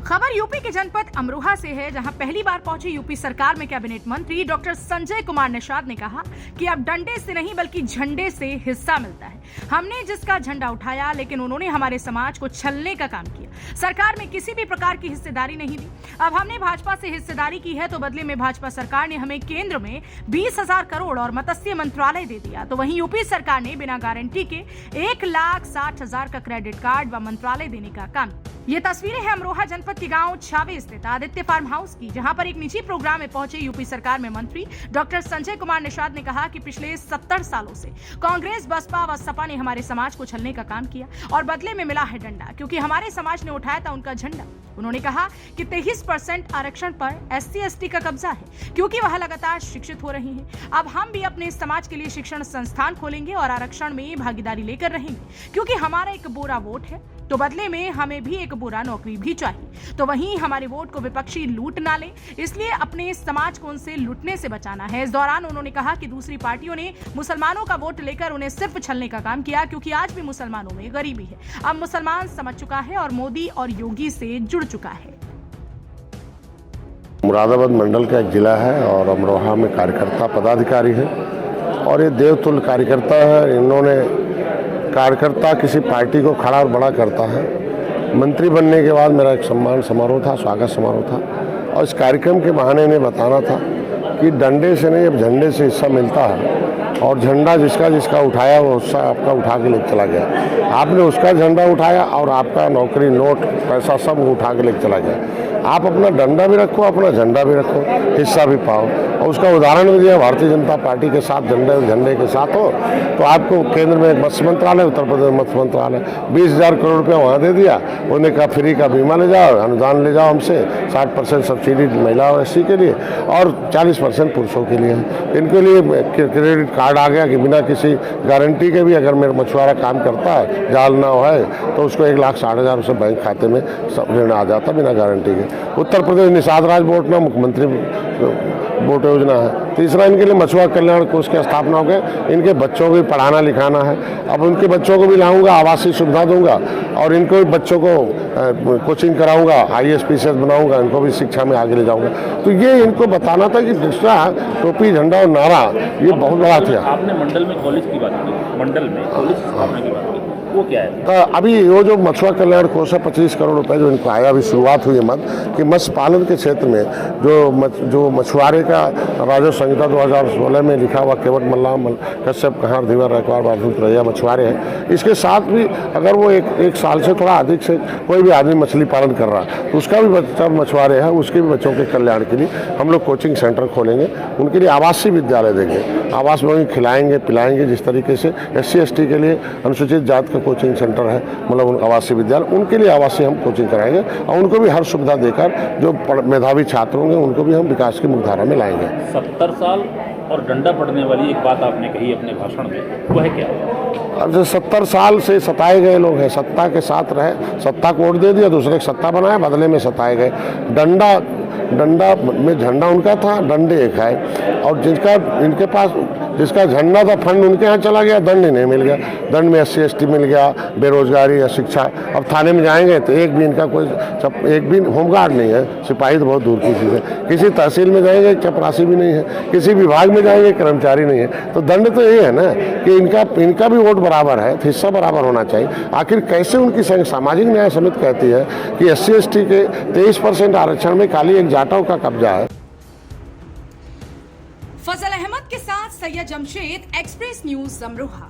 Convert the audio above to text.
खबर यूपी के जनपद अमरोहा से है, जहां पहली बार पहुंचे यूपी सरकार में कैबिनेट मंत्री डॉक्टर संजय कुमार निषाद ने कहा कि अब डंडे से नहीं बल्कि झंडे से हिस्सा मिलता है। हमने जिसका झंडा उठाया, लेकिन उन्होंने हमारे समाज को छलने का काम किया। सरकार में किसी भी प्रकार की हिस्सेदारी नहीं दी। अब हमने भाजपा से हिस्सेदारी की है, तो बदले में भाजपा सरकार ने हमें केंद्र में 20,000 करोड़ और मत्स्य मंत्रालय दे दिया, तो वहीं यूपी सरकार ने बिना गारंटी के 1,60,000 का क्रेडिट कार्ड व मंत्रालय देने का काम। ये तस्वीरें हैं अमरोहा जनपद के गांव छावे स्थित आदित्य फार्म हाउस की, जहां पर एक निजी प्रोग्राम में पहुंचे यूपी सरकार में मंत्री डॉक्टर संजय कुमार निषाद ने कहा कि पिछले 70 सालों से कांग्रेस, बसपा व सपा ने हमारे समाज को छलने का काम किया और बदले में मिला है डंडा, क्योंकि हमारे समाज ने उठाया था उनका झंडा। उन्होंने कहा कि 23% आरक्षण पर SC/ST का कब्जा है, क्योंकि वह लगातार शिक्षित हो रही हैं। अब हम भी अपने समाज के लिए शिक्षण संस्थान खोलेंगे और आरक्षण में भागीदारी लेकर रहेंगे, क्योंकि हमारा एक बोरा वोट है, तो बदले में हमें भी एक बुरा नौकरी भी चाहिए। तो वहीं हमारे वोट को विपक्षी लूट ना ले, इसलिए अपने समाज को उनसे लूटने से बचाना है। इस दौरान उन्होंने कहा कि दूसरी पार्टियों ने मुसलमानों का वोट लेकर उन्हें सिर्फ छलने का काम किया, क्योंकि आज भी मुसलमानों में गरीबी है। अब मुसलमान समझ चुका है और मोदी और योगी से जुड़ चुका है। मुरादाबाद मंडल का एक जिला है और अमरोहा में कार्यकर्ता पदाधिकारी है और ये देवतुल्य कार्यकर्ता है। इन्होंने कार्यकर्ता किसी पार्टी को खड़ा और बड़ा करता है। मंत्री बनने के बाद मेरा एक सम्मान समारोह था, स्वागत समारोह था, और इस कार्यक्रम के बहाने इन्हें बताना था कि डंडे से नहीं अब झंडे से हिस्सा मिलता है, और झंडा जिसका जिसका उठाया वो उसका आपका उठा के लेकर चला गया। आपने उसका झंडा उठाया और आपका नौकरी, नोट, पैसा सब वो उठा के लेकर चला गया। आप अपना डंडा भी रखो, अपना झंडा भी रखो, हिस्सा भी पाओ। और उसका उदाहरण भी दिया, भारतीय जनता पार्टी के साथ झंडे के साथ हो तो आपको केंद्र में मत्स्य मंत्रालय, उत्तर प्रदेश मत्स्य मंत्रालय 20,000 करोड़ रुपया वहाँ दे दिया। उन्होंने कहा फ्री का बीमा ले जाओ, अनुदान ले जाओ हमसे, 60% सब्सिडी महिला और SC के लिए और 40% पुरुषों के लिए है। इनके लिए क्रेडिट कार्ड आ गया कि बिना किसी गारंटी के भी अगर मेरा मछुआरा काम करता है, जाल ना है, तो उसको 1,60,000 से बैंक खाते में ऋण आ जाता बिना गारंटी के। उत्तर प्रदेश निषाद राज बोर्ड में मुख्यमंत्री बोट योजना है। तीसरा, इनके लिए मछुआ कल्याण कोष की स्थापना हो गई। इनके बच्चों को भी पढ़ाना लिखाना है। अब उनके बच्चों को भी लाऊंगा, आवासीय सुविधा दूंगा और इनको भी बच्चों को कोचिंग कराऊंगा, IAS PCS बनाऊंगा, इनको भी शिक्षा में आगे ले जाऊंगा। तो ये इनको बताना था कि दूसरा टोपी, झंडा और नारा ये बहुत बड़ा था। आपने मंडल में कॉलेज की बात की, मंडल में कॉलेज स्थापना की बात की, वो क्या है? तो अभी वो जो मछुआ कल्याण कोष है 25 करोड़ रुपए जो इनको आया, अभी शुरुआत हुई है कि मत्स्य पालन के क्षेत्र में जो मछुआरे का राजस्व संहिता 2016 में लिखा हुआ केवट मल्लाह कश्यप कहार धीवर रखवार बाधुत रैया मछुआरे हैं, इसके साथ भी अगर वो एक साल से थोड़ा अधिक से कोई भी आदमी मछली पालन कर रहा है तो उसका भी बच्चा मछुआरे है, उसके भी बच्चों के कल्याण के लिए हम लोग कोचिंग सेंटर खोलेंगे। उनके लिए आवासीय विद्यालय देंगे, आवास में खिलाएंगे पिलाएंगे। जिस तरीके से SC/ST के लिए अनुसूचित जाति का कोचिंग सेंटर है, मतलब आवासीय विद्यालय, उनके लिए आवासीय हम कोचिंग कराएंगे और उनको भी हर सुविधा देकर जो मेधावी छात्र होंगे उनको भी हम विकास की मुख्यधारा में लाएंगे। 70 साल और डंडा पड़ने वाली एक बात आपने कही अपने भाषण में, वो है क्या? अब जो 70 साल से सताए गए लोग हैं, सत्ता के साथ रहे, सत्ता को वोट दे दिया, दूसरे की सत्ता बनाया, बदले में सताए गए। डंडा में झंडा उनका था, डंडे एक है, और इनके पास जिसका झंडा था फंड उनके यहाँ चला गया, दंड नहीं मिल गया। दंड में SC/ST मिल गया, बेरोजगारी या शिक्षा। अब थाने में जाएंगे तो एक भी इनका एक भी होमगार्ड नहीं है, सिपाही तो बहुत दूर की चीज़ है। किसी तहसील में जाएंगे चपरासी भी नहीं है, किसी विभाग में जाएंगे कर्मचारी नहीं है। तो दंड तो ये है ना कि इनका भी वोट बराबर है, हिस्सा बराबर होना चाहिए। आखिर कैसे उनकी सामाजिक न्याय समिति कहती है कि SC/ST के 23% आरक्षण में खाली एक जाटों का कब्जा है। फजल अहमद के साथ सैयद जमशेद, एक्सप्रेस न्यूज अमरोहा।